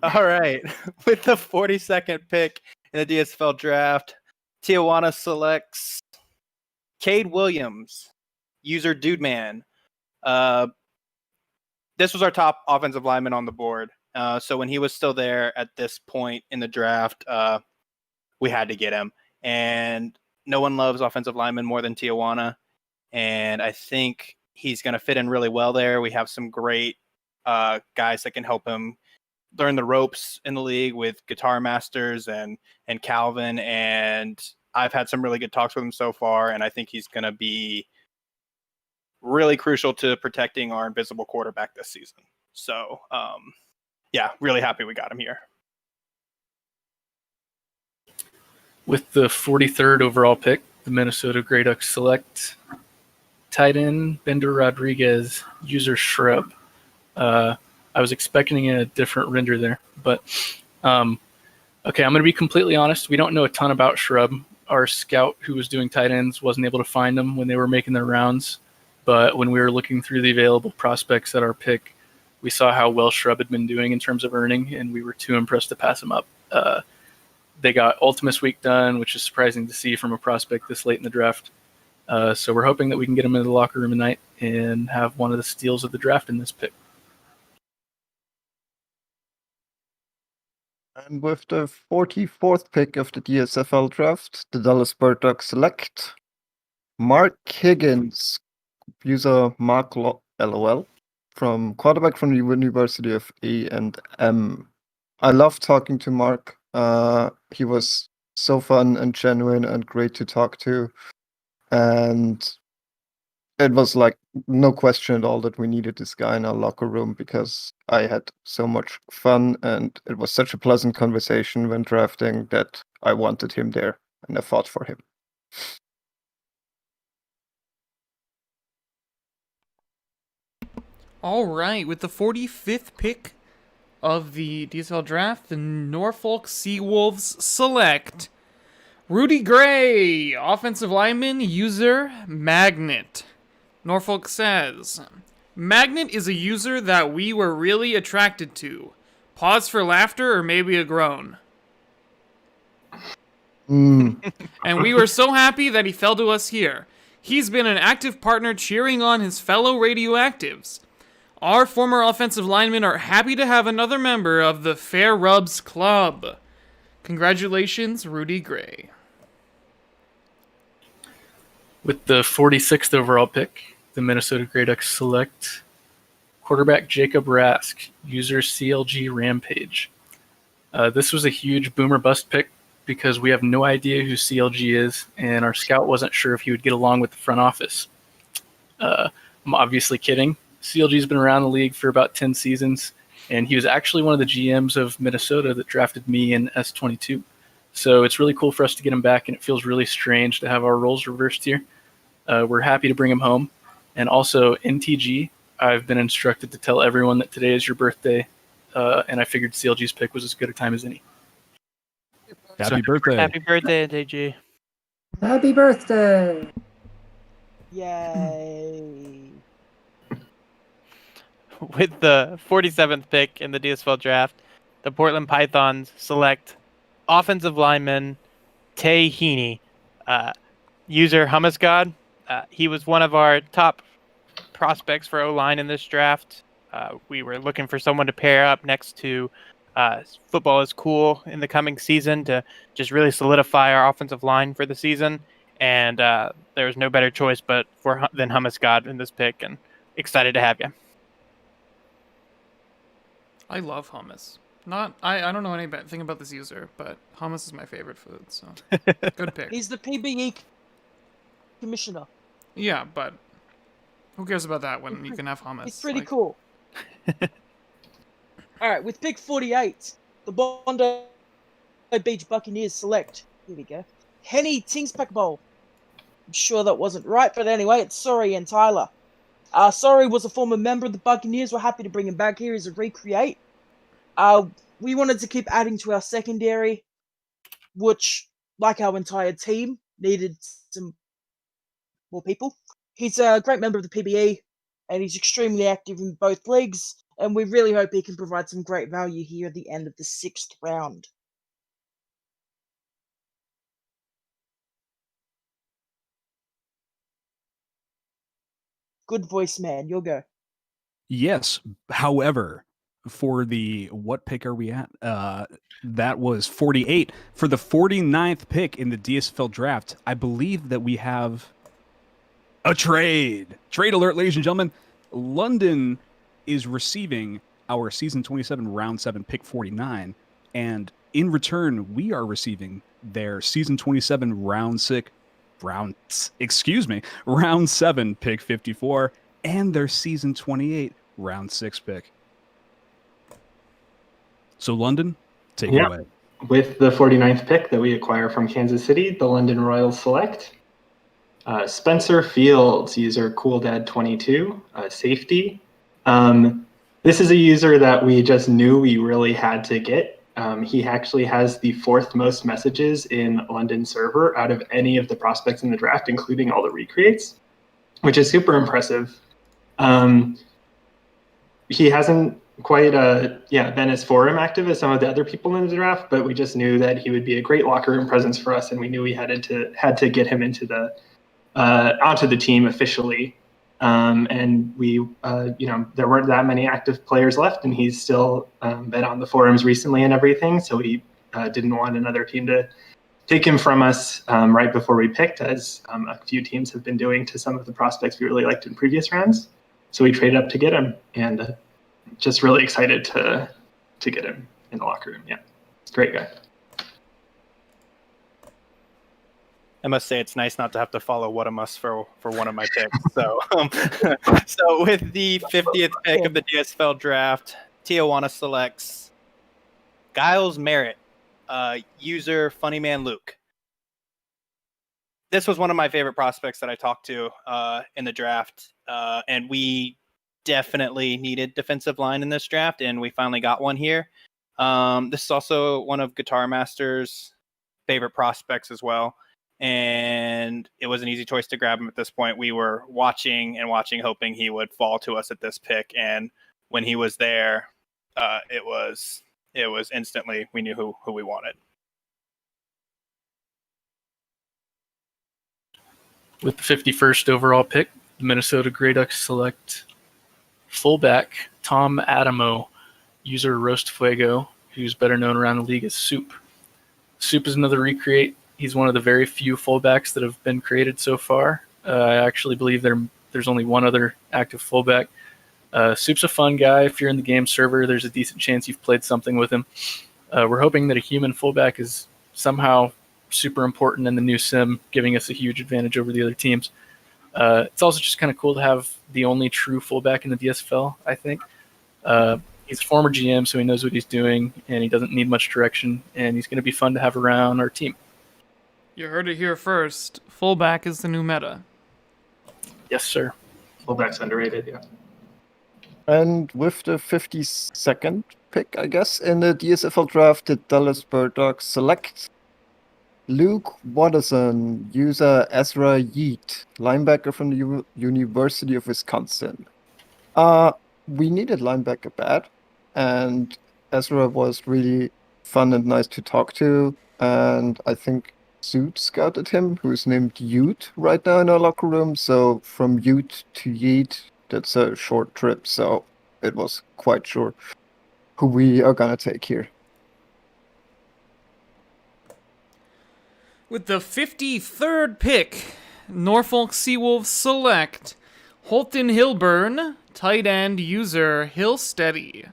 All right. With the 42nd pick in the DSFL draft, Tijuana selects Cade Williams, user Dude Man. This was our top offensive lineman on the board. So when he was still there at this point in the draft, we had to get him. And no one loves offensive linemen more than Tijuana. And I think he's going to fit in really well there. We have some great guys that can help him learn the ropes in the league with Guitar Masters and Calvin. And I've had some really good talks with him so far. And I think he's going to be really crucial to protecting our invisible quarterback this season. So, yeah, really happy we got him here. With the 43rd overall pick, the Minnesota Grey Ducks select tight end Bender Rodriguez, user Shrub. I was expecting a different render there, but okay, I'm going to be completely honest. We don't know a ton about Shrub. Our scout who was doing tight ends wasn't able to find them when they were making their rounds, but when we were looking through the available prospects at our pick, we saw how well Shrub had been doing in terms of earning, and we were too impressed to pass him up. They got Ultimus Week done, which is surprising to see from a prospect this late in the draft. So we're hoping that we can get him into the locker room tonight and have one of the steals of the draft in this pick. And with the 44th pick of the DSFL draft, the Dallas Bird Dogs select Mark Higgins, user Mark LOL, from quarterback from the University of A&M. I love talking to Mark. He was so fun and genuine and great to talk to. And it was like no question at all that we needed this guy in our locker room because I had so much fun and it was such a pleasant conversation when drafting that I wanted him there and I fought for him. All right, with the 45th pick of the DSL draft, the Norfolk Seawolves select Rudy Gray, offensive lineman, user Magnet. Norfolk says, Magnet is a user that we were really attracted to. Pause for laughter or maybe a groan. And we were so happy that he fell to us here. He's been an active partner cheering on his fellow radioactives. Our former offensive linemen are happy to have another member of the Fair Rubs Club. Congratulations, Rudy Gray. With the 46th overall pick, the Minnesota Grey Ducks select quarterback Jacob Rask, user CLG Rampage. This was a huge boomer bust pick because we have no idea who CLG is, and our scout wasn't sure if he would get along with the front office. I'm obviously kidding. CLG's been around the league for about 10 seasons, and he was actually one of the GMs of Minnesota that drafted me in S22. So it's really cool for us to get him back, and it feels really strange to have our roles reversed here. We're happy to bring him home. And also, NTG, I've been instructed to tell everyone that today is your birthday, and I figured CLG's pick was as good a time as any. Happy birthday. Happy birthday, NTG. Happy birthday! Yay! With the 47th pick in the DSFL draft, the Portland Pythons select offensive lineman Tay Heaney, user Hummus God. He was one of our top prospects for O-line in this draft. We were looking for someone to pair up next to Football is Cool in the coming season to just really solidify our offensive line for the season. And there was no better choice than Hummus God in this pick, and excited to have you. I love hummus. I don't know anything about this user, but hummus is my favorite food, so good pick. He's the PBE commissioner. Yeah, but who cares about that when you can have hummus? He's pretty cool. Alright, with pick 48, the Bondi Beach Buccaneers select, here we go, Henny Tingspack Bowl. I'm sure that wasn't right, but anyway, it's Sorry and Tyler. Sorry was a former member of the Buccaneers. We're happy to bring him back here as a recreate. We wanted to keep adding to our secondary, which, like our entire team, needed some more people. He's a great member of the PBE, and he's extremely active in both leagues, and we really hope he can provide some great value here at the end of the 6th round. Good voice, man. You'll go. Yes. However, for the what pick are we at? That was 48. For the 49th pick in the DSFL draft, I believe that we have a trade. Trade alert, ladies and gentlemen. London is receiving our season 27 round 7 pick 49, and in return, we are receiving their season 27 round 7 pick 54 and their season 28 round 6 pick. So London, take it away. With the 49th pick that we acquire from Kansas City, the London Royals select Spencer Fields, user CoolDad22, safety. This is a user that we just knew we really had to get. He actually has the 4th most messages in London server out of any of the prospects in the draft, including all the recreates, which is super impressive. He hasn't quite been as forum active as some of the other people in the draft, but we just knew that he would be a great locker room presence for us, and we knew we had to get him into the onto the team officially. And we, there weren't that many active players left, and he's still been on the forums recently and everything. So we didn't want another team to take him from us right before we picked, as a few teams have been doing to some of the prospects we really liked in previous rounds. So we traded up to get him, and just really excited to get him in the locker room. Yeah, great guy. I must say it's nice not to have to follow What a Must for one of my picks. So, so with the 50th pick of the DSFL draft, Tijuana selects Giles Merritt, user Funnyman Luke. This was one of my favorite prospects that I talked to in the draft, and we definitely needed defensive line in this draft, and we finally got one here. This is also one of Guitar Master's favorite prospects as well. and it was an easy choice to grab him at this point. We were watching, hoping he would fall to us at this pick, and when he was there, it was instantly we knew who we wanted. With the 51st overall pick, the Minnesota Grey Ducks select fullback Tom Adamo, user Roast Fuego, who's better known around the league as Soup. Soup is another recreate. He's one of the very few fullbacks that have been created so far. I actually believe there's only one other active fullback. Soup's a fun guy. If you're in the game server, there's a decent chance you've played something with him. We're hoping that a human fullback is somehow super important in the new sim, giving us a huge advantage over the other teams. It's also just kind of cool to have the only true fullback in the DSFL, I think. He's a former GM, so he knows what he's doing, and he doesn't need much direction, and he's going to be fun to have around our team. You heard it here first. Fullback is the new meta. Yes, sir. Fullback's underrated, yeah. And with the 52nd pick, I guess, in the DSFL draft, the Dallas Bird Dogs select Luke Watterson, user Ezra Yeat, linebacker from the University of Wisconsin. We needed linebacker bad, and Ezra was really fun and nice to talk to, and I think Zoot scouted him, who's named Ute right now in our locker room, so from Ute to Yeet, that's a short trip, so it was quite sure who we are gonna take here. With the 53rd pick, Norfolk Seawolves select Holton Hilburn, tight end user Hillsteady.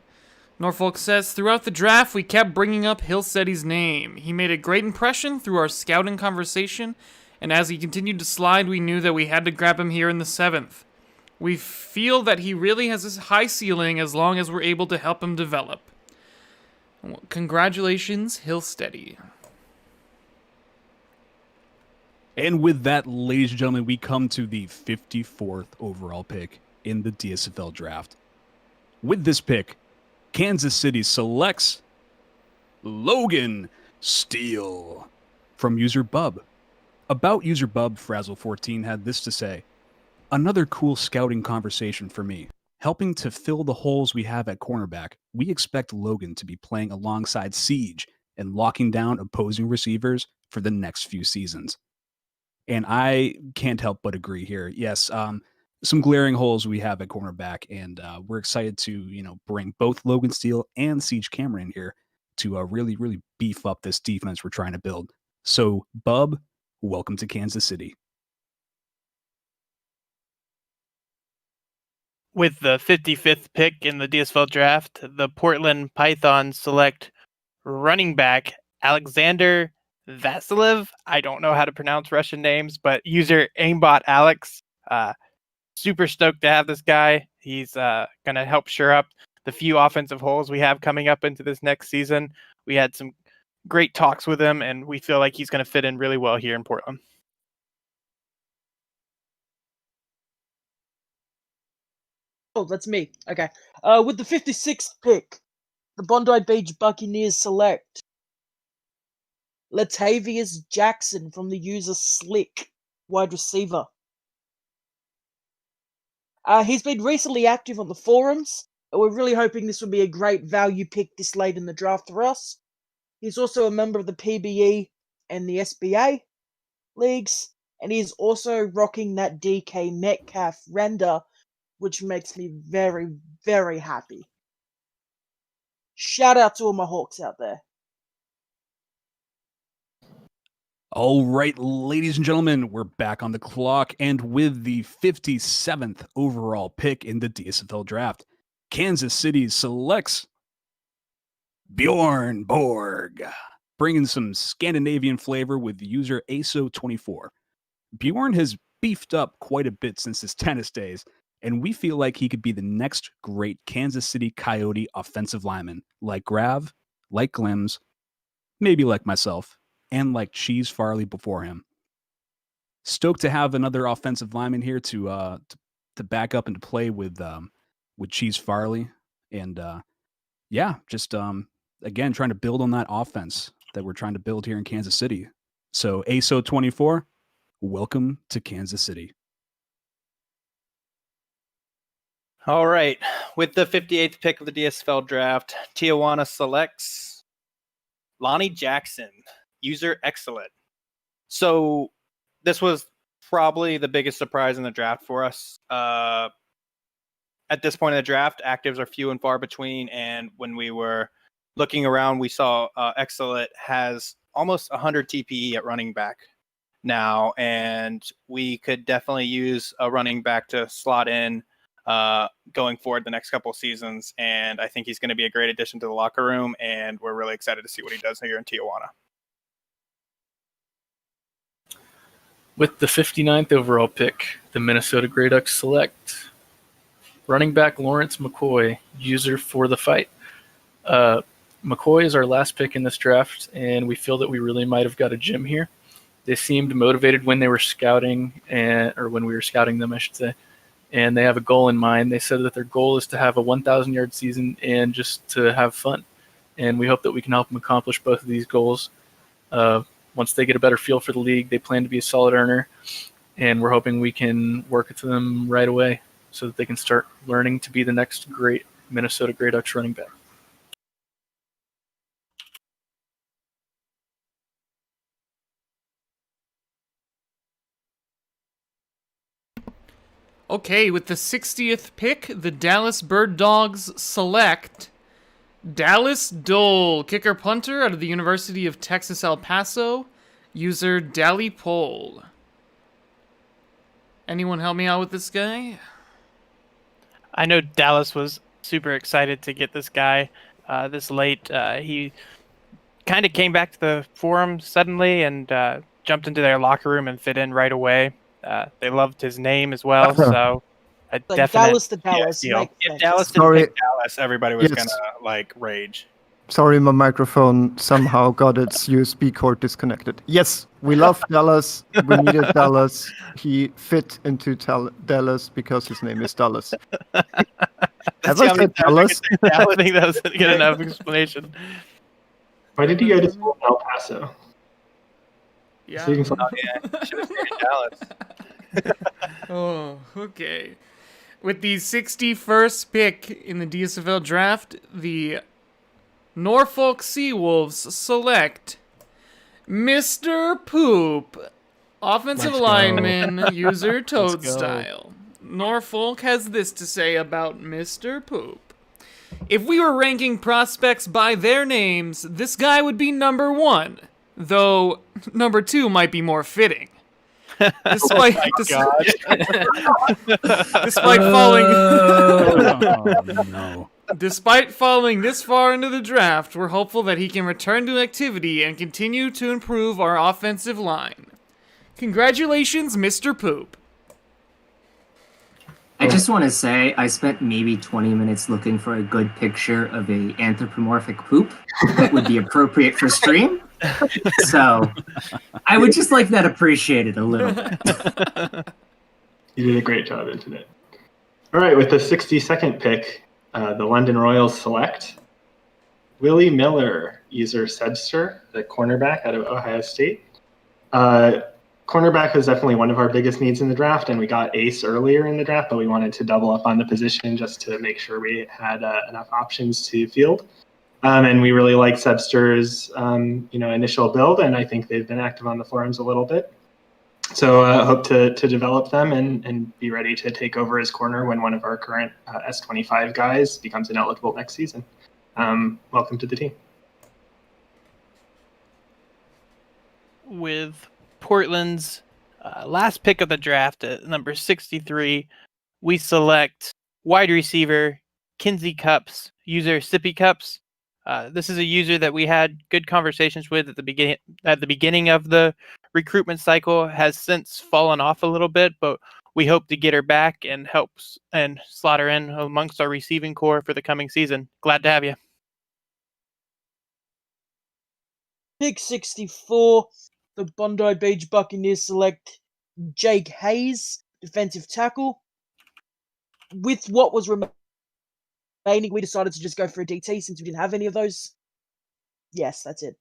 Norfolk says, throughout the draft, we kept bringing up Hillsteady's name. He made a great impression through our scouting conversation, and as he continued to slide, we knew that we had to grab him here in the 7th. We feel that he really has a high ceiling as long as we're able to help him develop. Congratulations, Hillsteady. And with that, ladies and gentlemen, we come to the 54th overall pick in the DSFL draft. With this pick, Kansas City selects Logan Steele from user Bub. About user Bub, Frazzle14 had this to say: another cool scouting conversation for me. Helping to fill the holes we have at cornerback, we expect Logan to be playing alongside Siege and locking down opposing receivers for the next few seasons. And I can't help but agree here. Yes, some glaring holes we have at cornerback, and we're excited to bring both Logan Steele and Siege Cameron in here to really, really beef up this defense we're trying to build. So, Bub, welcome to Kansas City. With the 55th pick in the DSFL draft, the Portland Pythons select running back Alexander Vasilev. I don't know how to pronounce Russian names, but user Aimbot Alex. Super stoked to have this guy. He's going to help shore up the few offensive holes we have coming up into this next season. We had some great talks with him, and we feel like he's going to fit in really well here in Portland. Oh, that's me. Okay. With the 56th pick, the Bondi Beach Buccaneers select Latavius Jackson from the user Slick, wide receiver. He's been recently active on the forums, and we're really hoping this will be a great value pick this late in the draft for us. He's also a member of the PBE and the SBA leagues, and he's also rocking that DK Metcalf render, which makes me very, very happy. Shout out to all my Hawks out there. All right, ladies and gentlemen, we're back on the clock, and with the 57th overall pick in the DSFL draft, Kansas City selects Bjorn Borg, bringing some Scandinavian flavor with user ASO24. Bjorn has beefed up quite a bit since his tennis days, and we feel like he could be the next great Kansas City Coyote offensive lineman, like Grav, like Glims, maybe like myself, and like Cheese Farley before him. Stoked to have another offensive lineman here to back up and to play with Cheese Farley, and again trying to build on that offense that we're trying to build here in Kansas City. So ASO24, welcome to Kansas City. All right. With the 58th pick of the DSFL draft, Tijuana selects Lonnie Jackson, user excellent. So this was probably the biggest surprise in the draft for us. At this point in the draft, actives are few and far between. And when we were looking around, we saw Excellent has almost 100 TPE at running back now. And we could definitely use a running back to slot in going forward the next couple of seasons. And I think he's going to be a great addition to the locker room. And we're really excited to see what he does here in Tijuana. With the 59th overall pick, the Minnesota Grey Ducks select running back Lawrence McCoy, user For the Fight. McCoy is our last pick in this draft, and we feel that we really might have got a gem here. They seemed motivated when they were scouting, or when we were scouting them, I should say, and they have a goal in mind. They said that their goal is to have a 1,000-yard season and just to have fun, and we hope that we can help them accomplish both of these goals. Once they get a better feel for the league, they plan to be a solid earner, and we're hoping we can work with them right away so that they can start learning to be the next great Minnesota Grey Ducks running back. Okay, with the 60th pick, the Dallas Bird Dogs select Dallas Dole, kicker punter out of the University of Texas El Paso, user Dally Pole. Anyone help me out with this guy? I know Dallas was super excited to get this guy this late. He kind of came back to the forum suddenly and jumped into their locker room and fit in right away. They loved his name as well, so a Like definite Dallas to Dallas. deal. Makes If sense. Dallas didn't Sorry. pick Dallas, everybody was Yes. gonna rage. Sorry, my microphone somehow got its USB cord disconnected. Yes, we love Dallas. We needed Dallas. He fit into Dallas because his name is Dallas. Have I said Dallas? I think that was a good enough explanation. Why did you go to school in El Paso? Yeah. So you can- Should have stayed in Dallas. Oh, okay. With the 61st pick in the DSFL draft, the Norfolk Seawolves select Mr. Poop, offensive Let's go. lineman, user Let's go. Toadstyle. Norfolk has this to say about Mr. Poop. If we were ranking prospects by their names, this guy would be number 1, though number 2 might be more fitting. Despite falling Oh, no. Despite falling this far into the draft, we're hopeful that he can return to activity and continue to improve our offensive line. Congratulations, Mr. Poop. I just want to say I spent maybe 20 minutes looking for a good picture of a anthropomorphic poop that would be appropriate for stream. So I would just like that appreciated a little bit. You did a great job into it. All right, with the 62nd pick, the London Royals select Willie Miller, user Sebster, the cornerback out of Ohio State. Cornerback was definitely one of our biggest needs in the draft, and we got ace earlier in the draft, but we wanted to double up on the position just to make sure we had enough options to field. And we really like Sebster's initial build, and I think they've been active on the forums a little bit. So hope to develop them and be ready to take over as corner when one of our current S25 guys becomes ineligible next season. Welcome to the team. With Portland's last pick of the draft at number 63, we select wide receiver Kinsey Cups, user Sippy Cups. This is a user that we had good conversations with at the beginning of the recruitment cycle. Has since fallen off a little bit, but we hope to get her back and helps and slot her in amongst our receiving core for the coming season. Glad to have you. Pick 64, the Bondi Beach Buccaneers select Jake Hayes, defensive tackle. With what was remaining, we decided to just go for a DT since we didn't have any of those. Yes, that's it.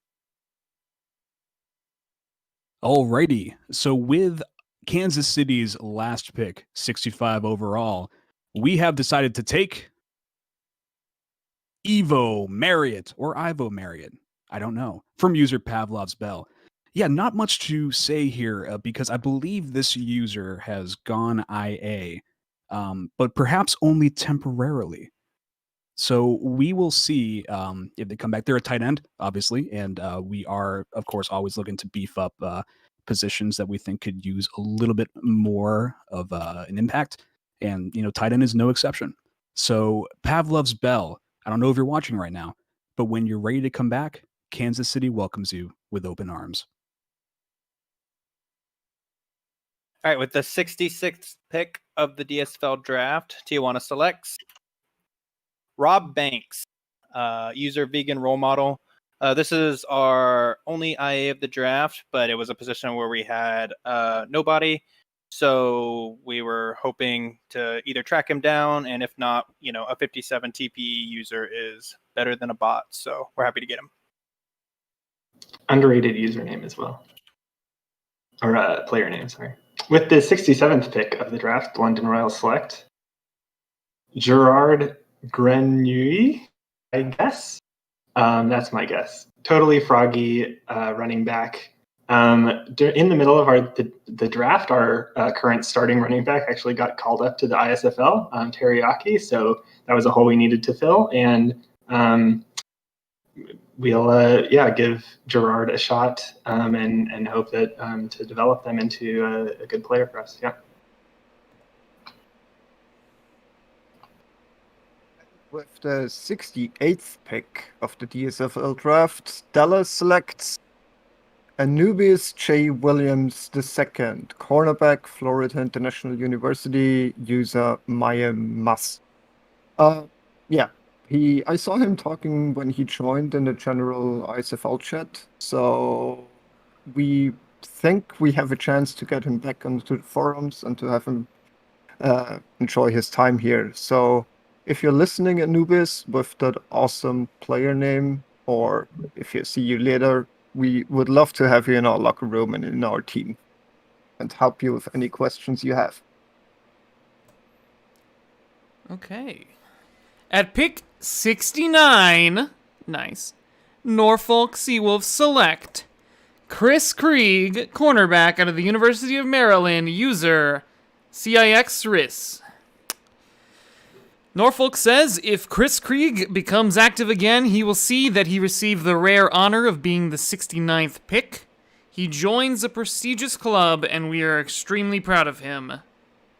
Alrighty. So with Kansas City's last pick, 65 overall, we have decided to take Ivo Marriott or Ivo Marriott. I don't know. From user Pavlov's Bell. Yeah, not much to say here because I believe this user has gone IA, but perhaps only temporarily. So we will see if they come back. They're a tight end, obviously, and we are, of course, always looking to beef up positions that we think could use a little bit more of an impact. And, tight end is no exception. So Pavlov's Bell, I don't know if you're watching right now, but when you're ready to come back, Kansas City welcomes you with open arms. All right, with the 66th pick of the DSFL draft, Tijuana selects Rob Banks, user vegan role model. This is our only IA of the draft, but it was a position where we had nobody. So we were hoping to either track him down, and if not, a 57 TPE user is better than a bot. So we're happy to get him. Underrated username as well. Or player name, sorry. With the 67th pick of the draft, London Royals select Gerard Grenouille, I guess. That's my guess. Totally froggy running back. In the middle of the draft, our current starting running back actually got called up to the ISFL, Teriyaki. So that was a hole we needed to fill, and we'll give Gerard a shot and hope that to develop them into a good player for us. Yeah. With the 68th pick of the DSFL draft, Dallas selects Anubius J. Williams II, cornerback, Florida International University, user Maya Mas. I saw him talking when he joined in the general ISFL chat, so we think we have a chance to get him back onto the forums and to have him enjoy his time here. So if you're listening, Anubis, with that awesome player name, or if you see you later, we would love to have you in our locker room and in our team and help you with any questions you have. Okay. At pick 69, nice, Norfolk Seawolves select Chris Krieg, cornerback out of the University of Maryland, user CIX-RIS. Norfolk says if Chris Krieg becomes active again, he will see that he received the rare honor of being the 69th pick. He joins a prestigious club, and we are extremely proud of him.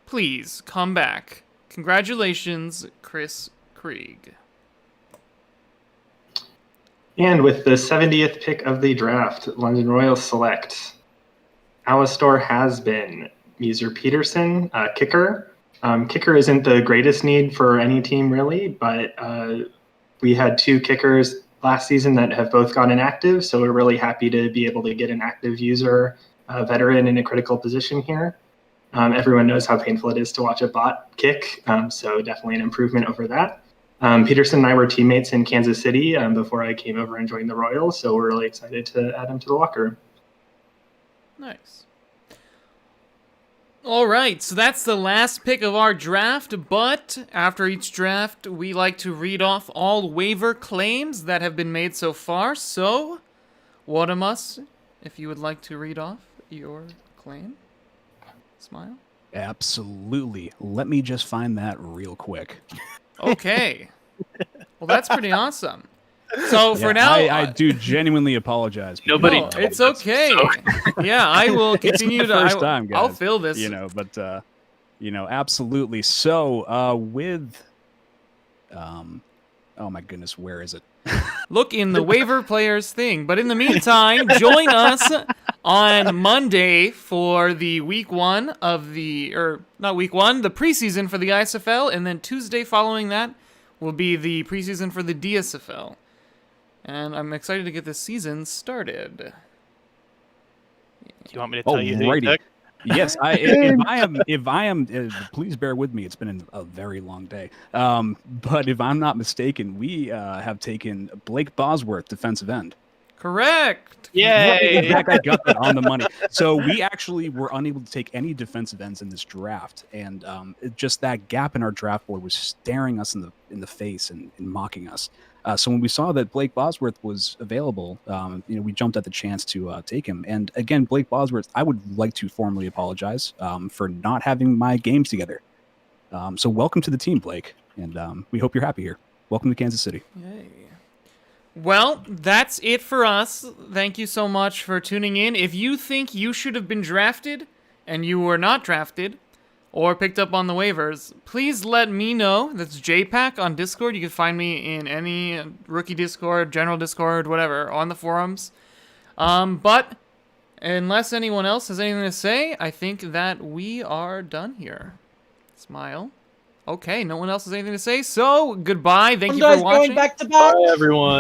Please come back. Congratulations, Chris Krieg. And with the 70th pick of the draft, London Royals select Alistor Has-Been, user Peterson, kicker. Kicker isn't the greatest need for any team, really, but we had two kickers last season that have both gotten active, so we're really happy to be able to get an active user, veteran in a critical position here. Everyone knows how painful it is to watch a bot kick, so definitely an improvement over that. Peterson and I were teammates in Kansas City before I came over and joined the Royals, so we're really excited to add him to the locker room. Nice. All right, so that's the last pick of our draft, but after each draft, we like to read off all waiver claims that have been made so far. So, Wadamus, if you would like to read off your claim. Smile. Absolutely. Let me just find that real quick. Okay. Well, that's pretty awesome. So for now, I do genuinely apologize. Nobody. No, it's okay. Yeah, I will continue it's the first time, guys, I'll fill this. Absolutely. So, oh my goodness, where is it? Look in the waiver players thing. But in the meantime, join us on Monday for the the preseason for the ISFL, and then Tuesday following that will be the preseason for the DSFL. And I'm excited to get this season started. Do you want me to tell you who you took? Yes, if I am, please bear with me. It's been a very long day. But if I'm not mistaken, we have taken Blake Bosworth, defensive end. Correct. Yay! That guy got that on the money. So we actually were unable to take any defensive ends in this draft, and just that gap in our draft board was staring us in the face and mocking us. So when we saw that Blake Bosworth was available, we jumped at the chance to take him. And again, Blake Bosworth, I would like to formally apologize for not having my games together. So welcome to the team, Blake, and we hope you're happy here. Welcome to Kansas City. Yay. Well, that's it for us. Thank you so much for tuning in. If you think you should have been drafted and you were not drafted or picked up on the waivers, please let me know. That's JPack on Discord. You can find me in any rookie Discord, general Discord, whatever, on the forums. But unless anyone else has anything to say, I think that we are done here. Smile. Okay, no one else has anything to say, so goodbye. Thank you for watching. Going back to back. Bye, everyone.